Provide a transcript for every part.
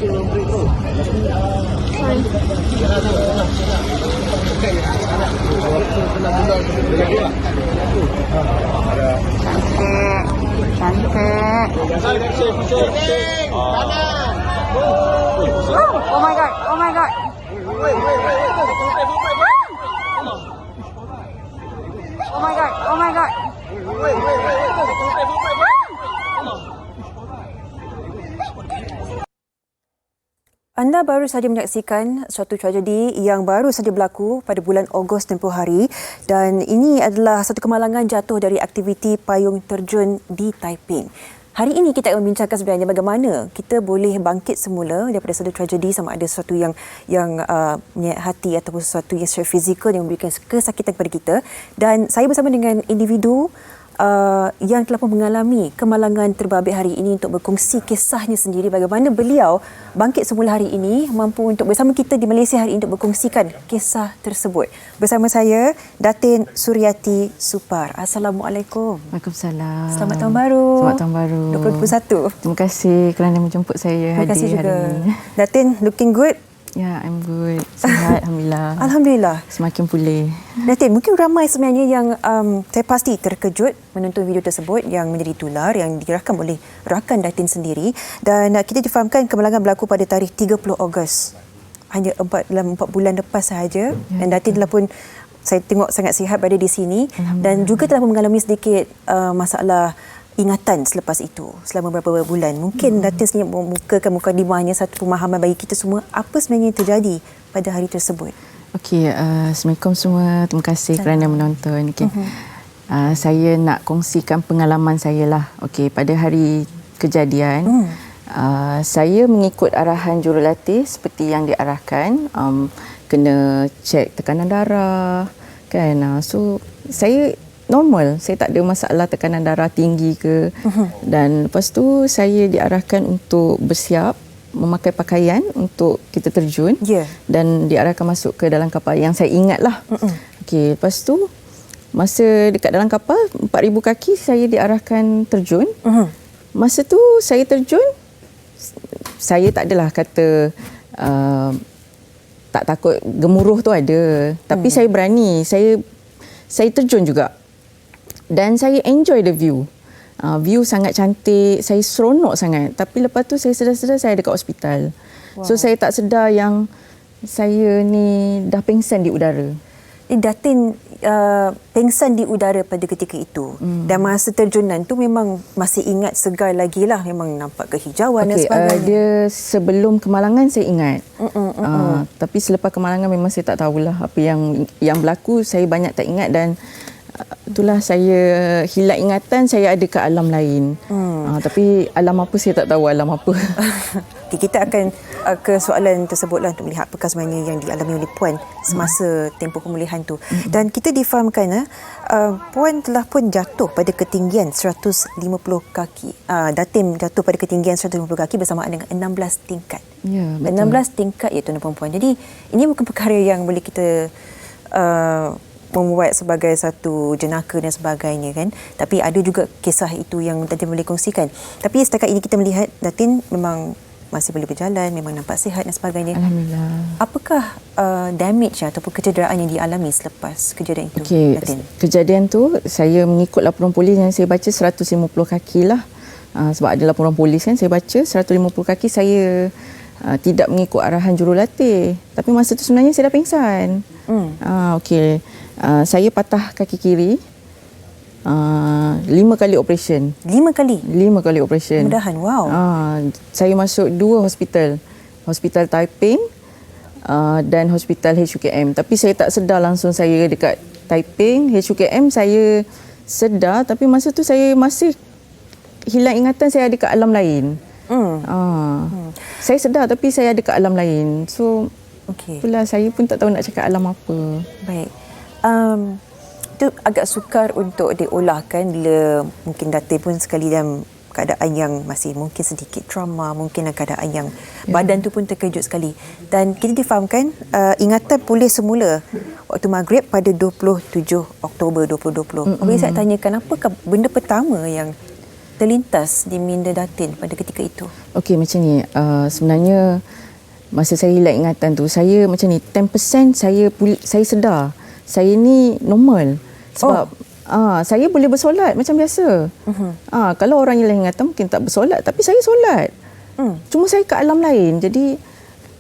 Oh my god, oh my god. Oh my god, oh my god. Anda baru saja menyaksikan suatu tragedi yang baru saja berlaku pada bulan Ogos tempoh hari, dan ini adalah satu kemalangan jatuh dari aktiviti payung terjun di Taiping. Hari ini kita akan membincangkan sebenarnya bagaimana kita boleh bangkit semula daripada satu tragedi, sama ada sesuatu yang menyayat hati ataupun sesuatu yang secara fizikal yang memberikan kesakitan kepada kita. Dan saya bersama dengan individu yang telah pun mengalami kemalangan terbabit hari ini untuk berkongsi kisahnya sendiri, bagaimana beliau bangkit semula hari ini, mampu untuk bersama kita di Malaysia hari ini untuk berkongsikan kisah tersebut. Bersama saya, Datin Suryati Supar. Assalamualaikum. Waalaikumsalam. Selamat tahun baru. Selamat tahun baru. 2021. Terima kasih kerana menjemput saya Terima kasih hadir juga. hari ini. Datin, looking good. Ya, I'm good. Sihat, Alhamdulillah. Alhamdulillah. Semakin pulih. Datin, mungkin ramai sebenarnya yang saya pasti terkejut menonton video tersebut yang menjadi tular yang dirakam oleh rakan Datin sendiri, dan kita difahamkan kemalangan berlaku pada tarikh 30 Ogos. Hanya dalam 4 bulan lepas sahaja, dan Datin telah pun saya tengok sangat sihat berada di sini dan juga telah mengalami sedikit masalah ingatan selepas itu selama beberapa bulan. Mungkin Datin sendiri memukakan mukadimahnya, satu pemahaman bagi kita semua apa sebenarnya yang terjadi pada hari tersebut. Okey, Assalamualaikum semua. Terima kasih kerana menonton. Okay. Saya nak kongsikan pengalaman saya lah. Okey, pada hari kejadian, saya mengikut arahan jurulatih seperti yang diarahkan. Kena cek tekanan darah, kan. So, saya normal, saya tak ada masalah tekanan darah tinggi ke. Dan lepas tu saya diarahkan untuk bersiap memakai pakaian untuk kita terjun, dan diarahkan masuk ke dalam kapal yang saya ingat lah. Okey, lepas tu masa dekat dalam kapal 4,000 kaki saya diarahkan terjun. Masa tu saya terjun, saya tak adalah kata tak takut gemuruh tu ada, tapi saya berani, saya terjun juga. Dan saya enjoy the view. View sangat cantik, saya seronok sangat. Tapi lepas tu saya sedar-sedar saya dekat hospital. Wow. So saya tak sedar yang saya ni dah pengsan di udara. Datin pengsan di udara pada ketika itu. Dan masa terjunan tu memang masih ingat segar lagi lah. Memang nampak kehijauan dan sebagainya. Dia sebelum kemalangan saya ingat. Tapi selepas kemalangan memang saya tak tahulah apa yang berlaku. Saya banyak tak ingat, dan itulah saya hilang ingatan, saya ada ke alam lain. Tapi alam apa saya tak tahu alam apa. Kita akan ke soalan tersebutlah untuk melihat apakah sebenarnya yang dialami oleh Puan semasa tempoh pemulihan tu. Dan kita difahamkan Puan telah pun jatuh pada ketinggian 150 kaki. Datin jatuh pada ketinggian 150 kaki bersamaan dengan 16 tingkat. Ya, betul. 16 tingkat ya tuan-tuan dan puan. Jadi ini bukan perkara yang boleh kita membuat sebagai satu jenaka dan sebagainya, kan. Tapi ada juga kisah itu yang Datin boleh kongsikan. Tapi setakat ini kita melihat Datin memang masih boleh berjalan, memang nampak sihat dan sebagainya. Alhamdulillah. Apakah damage ataupun kecederaan yang dialami selepas kejadian itu, Datin? Kejadian tu saya mengikut laporan polis yang saya baca 150 kaki lah. Sebab ada laporan polis kan, saya baca 150 kaki. Saya tidak mengikut arahan jurulatih. Tapi masa tu sebenarnya saya dah pingsan. Okey. Saya patah kaki kiri 5 kali operation. 5 kali? 5 kali operation. Mudahan, wow. Saya masuk 2 hospital. Hospital Taiping dan Hospital HUKM. Tapi saya tak sedar langsung saya dekat Taiping. HUKM saya sedar, tapi masa tu saya masih hilang ingatan, saya ada kat alam lain. Saya sedar tapi saya ada kat alam lain. So, itulah saya pun tak tahu nak cakap alam apa. Baik. Itu agak sukar untuk diolahkan bila mungkin Datin pun sekali dalam keadaan yang masih mungkin sedikit trauma, mungkin dalam keadaan yang badan tu pun terkejut sekali. Dan kita difahamkan ingatan pulih semula waktu maghrib pada 27 Oktober 2020. Boleh saya tanyakan apakah benda pertama yang terlintas di minda Datin pada ketika itu? Okey, macam ni. Sebenarnya masa saya hilang ingatan tu, saya macam ni, 10% saya sedar. Saya ni normal. Sebab saya boleh bersolat macam biasa. Kalau orang hilang ingatan mungkin tak bersolat, tapi saya solat. Cuma saya ke alam lain. Jadi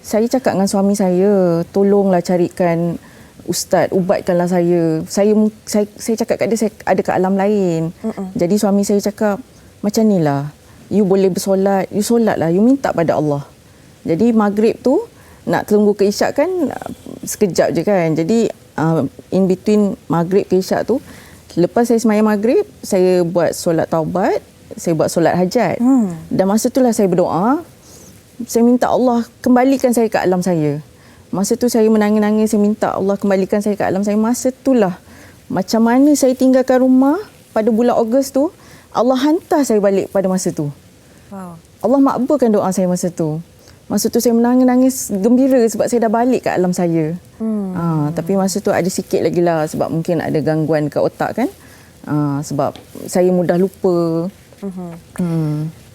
saya cakap dengan suami saya, tolonglah carikan ustaz, ubatkanlah saya. Saya cakap kat dia, saya ada ke alam lain. Jadi suami saya cakap, macam ni lah, you boleh bersolat, you solatlah, you minta pada Allah. Jadi maghrib tu nak tunggu ke isyak kan sekejap je kan. Jadi in between maghrib ke isyak tu, lepas saya sembahyang maghrib, saya buat solat taubat, saya buat solat hajat. Dan masa itulah saya berdoa, saya minta Allah kembalikan saya ke alam saya. Masa tu saya menangis-nangis, saya minta Allah kembalikan saya ke alam saya. Masa itulah macam mana saya tinggalkan rumah pada bulan Ogos tu, Allah hantar saya balik pada masa tu. Wow. Allah makbulkan doa saya masa tu. Masa tu saya menangis-nangis gembira sebab saya dah balik ke alam saya. Tapi masa tu ada sikit lagi lah sebab mungkin ada gangguan ke otak kan. Sebab saya mudah lupa.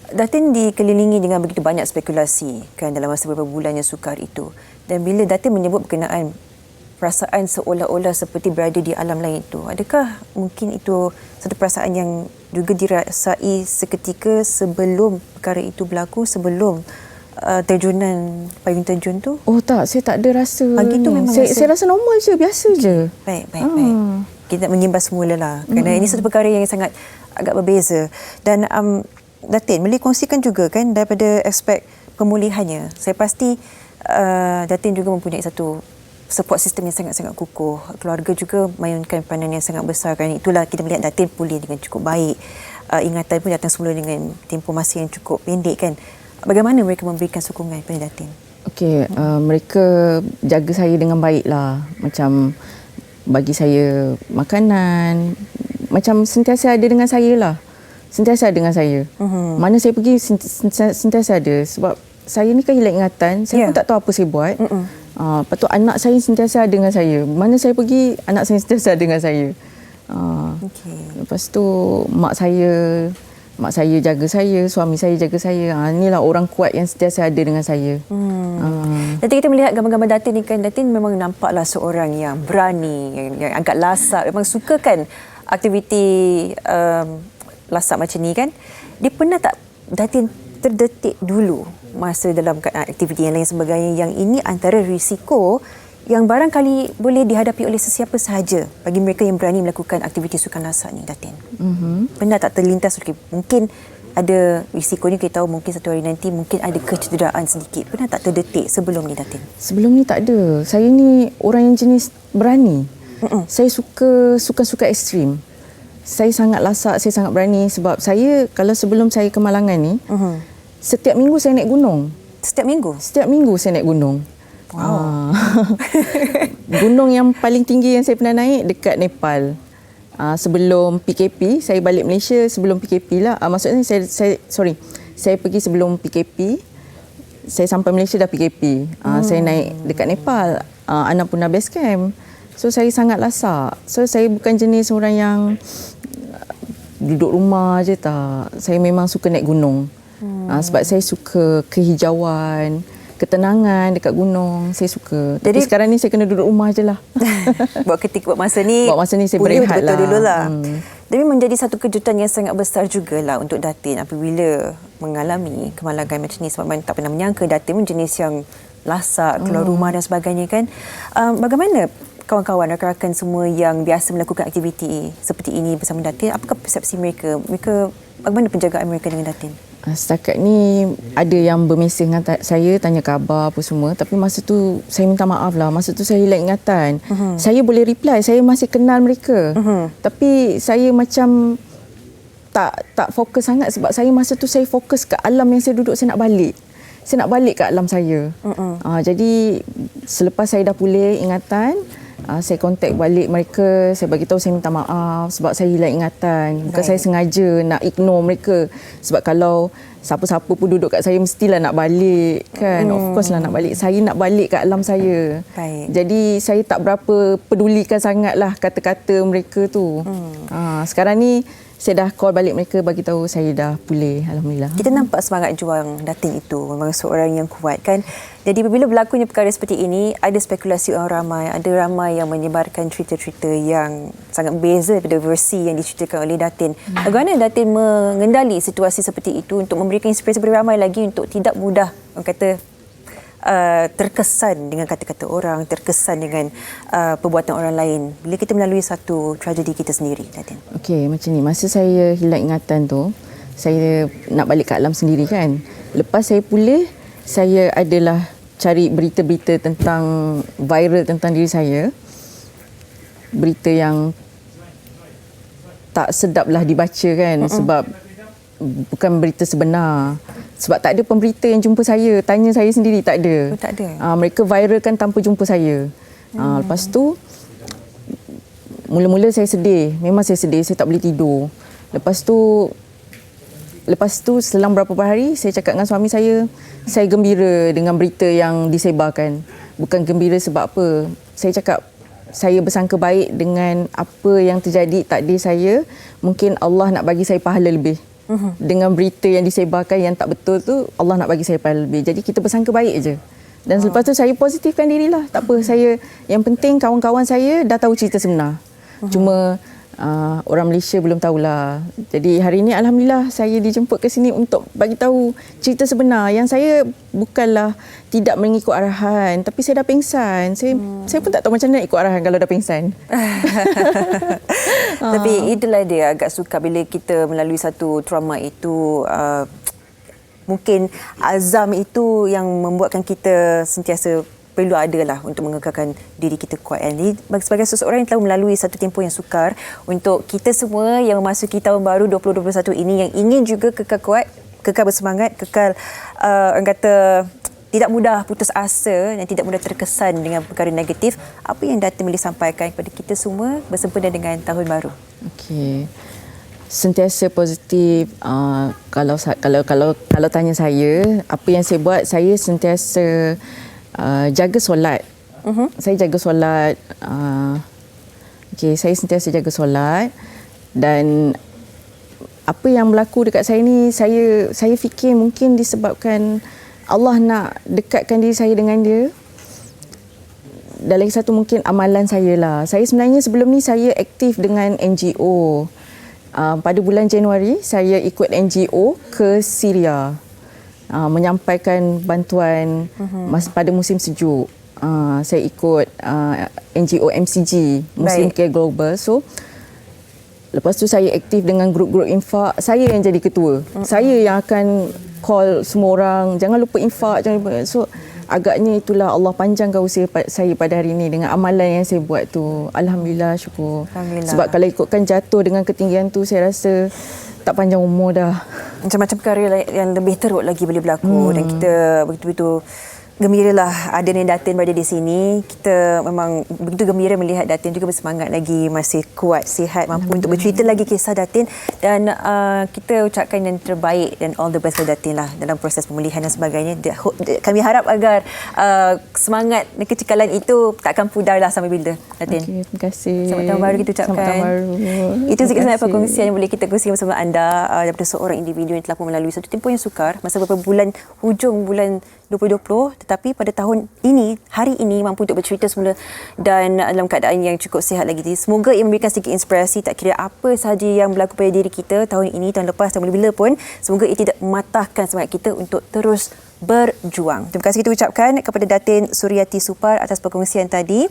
Datin dikelilingi dengan begitu banyak spekulasi kan dalam masa beberapa bulan yang sukar itu. Dan bila Datin menyebut berkenaan perasaan seolah-olah seperti berada di alam lain itu, adakah mungkin itu satu perasaan yang juga dirasai seketika sebelum perkara itu berlaku, sebelum terjunan payung terjun tu? Oh tak, saya tak ada rasa. Gitu memang saya rasa normal je, biasa je. Baik. Kita menyimbas semula lah. Kerana ini satu perkara yang sangat agak berbeza. Dan Datin, boleh kongsikan juga kan daripada aspek pemulihannya. Saya pasti Datin juga mempunyai satu support system yang sangat-sangat kukuh. Keluarga juga mainkan peranan yang sangat besar. Kerana itulah kita melihat Datin pulih dengan cukup baik. Ingatan pun datang semula dengan tempoh masa yang cukup pendek kan. Bagaimana mereka memberikan sokongan kepada Datin? Okey, mereka jaga saya dengan baik lah. Macam bagi saya makanan, macam sentiasa ada dengan saya lah. Sentiasa ada dengan saya. Mana saya pergi sentiasa ada. Sebab saya ni kan hilang ingatan, saya pun tak tahu apa saya buat. Lepas tu anak saya sentiasa ada dengan saya. Mana saya pergi, anak saya sentiasa ada dengan saya. Lepas tu mak saya jaga saya, suami saya jaga saya. Inilah orang kuat yang sentiasa ada dengan saya. Nanti kita melihat gambar-gambar Datin ni kan, Datin memang nampaklah seorang yang berani, yang agak lasak, memang suka kan aktiviti lasak macam ni kan. Dia pernah tak Datin terdetik dulu masa dalam aktiviti yang lain sebagainya yang ini antara risiko yang barangkali boleh dihadapi oleh sesiapa sahaja bagi mereka yang berani melakukan aktiviti sukan lasak ni, Datin? Pernah tak terlintas, mungkin ada risiko ni, kita tahu mungkin satu hari nanti mungkin ada kecederaan sedikit. Pernah tak terdetik sebelum ni, Datin? Sebelum ni tak ada. Saya ni orang yang jenis berani. Saya suka ekstrim. Saya sangat lasak, saya sangat berani sebab saya, kalau sebelum saya ke Malangan ni, setiap minggu saya naik gunung. Setiap minggu? Setiap minggu saya naik gunung. Wow. Gunung yang paling tinggi yang saya pernah naik dekat Nepal. Sebelum PKP, saya balik Malaysia sebelum PKP lah. Maksudnya saya pergi sebelum PKP. Saya sampai Malaysia dah PKP. Saya naik dekat Nepal, Annapurna Base Camp. So saya sangat lasak. So saya bukan jenis orang yang duduk rumah je, tak. Saya memang suka naik gunung. Sebab saya suka kehijauan, ketenangan dekat gunung. Saya suka. Tapi sekarang ni saya kena duduk rumah je lah. buat masa ni saya berehat lah. Dululah. Tapi menjadi satu kejutan yang sangat besar jugalah untuk Datin apabila mengalami kemalangan macam ni. Sebab tak pernah menyangka Datin pun jenis yang lasak, keluar rumah dan sebagainya kan. Bagaimana kawan-kawan, rakan-rakan semua yang biasa melakukan aktiviti seperti ini bersama Datin? Apakah persepsi mereka? Bagaimana penjagaan mereka dengan Datin? Setakat ni ada yang bermesej dengan saya, tanya khabar apa semua. Tapi masa tu saya minta maaf lah. Masa tu saya hilang ingatan. Saya boleh reply, saya masih kenal mereka. Tapi saya macam tak fokus sangat sebab saya masa tu saya fokus ke alam yang saya duduk, saya nak balik. Saya nak balik ke alam saya. Jadi selepas saya dah pulih ingatan, saya kontak balik mereka, saya bagi tahu saya minta maaf sebab saya hilang ingatan. Bukan saya sengaja nak ignore mereka. Sebab kalau siapa-siapa pun duduk kat saya mestilah nak balik kan. Of course lah nak balik. Saya nak balik kat alam saya. Jadi saya tak berapa pedulikan sangatlah kata-kata mereka tu. Sekarang ni saya dah call balik mereka bagi tahu saya dah pulih, alhamdulillah. Kita nampak semangat juang Datin itu, memang seorang yang kuat kan. Jadi bila berlakunya perkara seperti ini, ada spekulasi orang ramai, ada ramai yang menyebarkan cerita-cerita yang sangat beza daripada versi yang diceritakan oleh Datin. Bagaimana Datin mengendali situasi seperti itu untuk memberikan inspirasi kepada ramai lagi untuk tidak mudah orang kata terkesan dengan kata-kata orang, terkesan dengan perbuatan orang lain bila kita melalui satu tragedi kita sendiri, Datin? Okey, macam ni. Masa saya hilang ingatan tu, saya nak balik ke alam sendiri kan. Lepas saya pulih, saya adalah cari berita-berita tentang viral tentang diri saya. Berita yang tak sedap lah dibaca kan, sebab bukan berita sebenar. Sebab tak ada pemberita yang jumpa saya, tanya saya sendiri, tak ada. Oh, tak ada. Mereka viralkan tanpa jumpa saya. Lepas tu mula-mula saya sedih. Memang saya sedih, saya tak boleh tidur. Lepas tu selang beberapa hari saya cakap dengan suami saya gembira dengan berita yang disebarkan. Bukan gembira sebab apa. Saya cakap saya bersangka baik dengan apa yang terjadi takdir saya. Mungkin Allah nak bagi saya pahala lebih. Dengan berita yang disebarkan yang tak betul tu, Allah nak bagi saya pahala lebih. Jadi kita bersangka baik je. Dan selepas tu saya positifkan dirilah. Tak apa, yang penting kawan-kawan saya dah tahu cerita sebenar. Cuma orang Malaysia belum tahulah. Jadi hari ini alhamdulillah saya dijemput ke sini untuk bagi tahu cerita sebenar yang saya bukanlah tidak mengikut arahan, tapi saya dah pingsan. Saya pun tak tahu macam mana nak ikut arahan kalau dah pingsan. Tapi itulah dia, agak sukar bila kita melalui satu trauma itu. Mungkin azam itu yang membuatkan kita sentiasa perlu adalah untuk mengekalkan diri kita kuat. Jadi sebagai seseorang yang telah melalui satu tempoh yang sukar, untuk kita semua yang memasuki tahun baru 2021 ini yang ingin juga kekal kuat, kekal bersemangat, kekal orang kata tidak mudah putus asa dan tidak mudah terkesan dengan perkara negatif, apa yang Datin boleh sampaikan kepada kita semua bersempena dengan tahun baru? Okey. Sentiasa positif. Kalau tanya saya, apa yang saya buat, saya sentiasa jaga solat. Saya jaga solat. Saya sentiasa jaga solat. Dan apa yang berlaku dekat saya ni, saya fikir mungkin disebabkan Allah nak dekatkan diri saya dengan dia. Dan lagi satu mungkin amalan saya lah. Saya sebenarnya sebelum ni saya aktif dengan NGO. Pada bulan Januari saya ikut NGO ke Syria. Menyampaikan bantuan pada musim sejuk. Saya ikut NGO MCG, Muslim Care Global. So lepas tu saya aktif dengan grup-grup infak. Saya yang jadi ketua. Saya yang akan call semua orang, jangan lupa infak, jangan lupa. So agaknya itulah Allah panjangkan usia saya pada hari ini dengan amalan yang saya buat tu. Alhamdulillah, syukur. Alhamdulillah. Sebab kalau ikutkan jatuh dengan ketinggian tu, saya rasa tak panjang umur dah. Macam-macam perkara yang lebih teruk lagi boleh berlaku dan kita begitu-begitu gembiralah adanya Datin berada di sini. Kita memang begitu gembira melihat Datin juga bersemangat lagi, masih kuat, sihat, mampu untuk bercerita lagi kisah Datin. Dan kita ucapkan yang terbaik dan all the best kepada Datin lah dalam proses pemulihan dan sebagainya. Kami harap agar semangat dan kecekalan itu takkan pudar lah sampai bila, Datin. Okay, terima kasih. Selamat tahun baru kita ucapkan. Selamat tahun baru. Itu sedikit sebanyak perkongsian yang boleh kita kongsikan bersama anda daripada seorang individu yang telah pun melalui satu tempoh yang sukar masa beberapa bulan, hujung bulan 2020, tetapi pada tahun ini, hari ini mampu untuk bercerita semula dan dalam keadaan yang cukup sihat lagi. Semoga ia memberikan sedikit inspirasi, tak kira apa sahaja yang berlaku pada diri kita tahun ini, tahun lepas dan bila-bila pun, semoga ia tidak mematahkan semangat kita untuk terus berjuang. Terima kasih kita ucapkan kepada Datin Suryati Supar atas perkongsian tadi.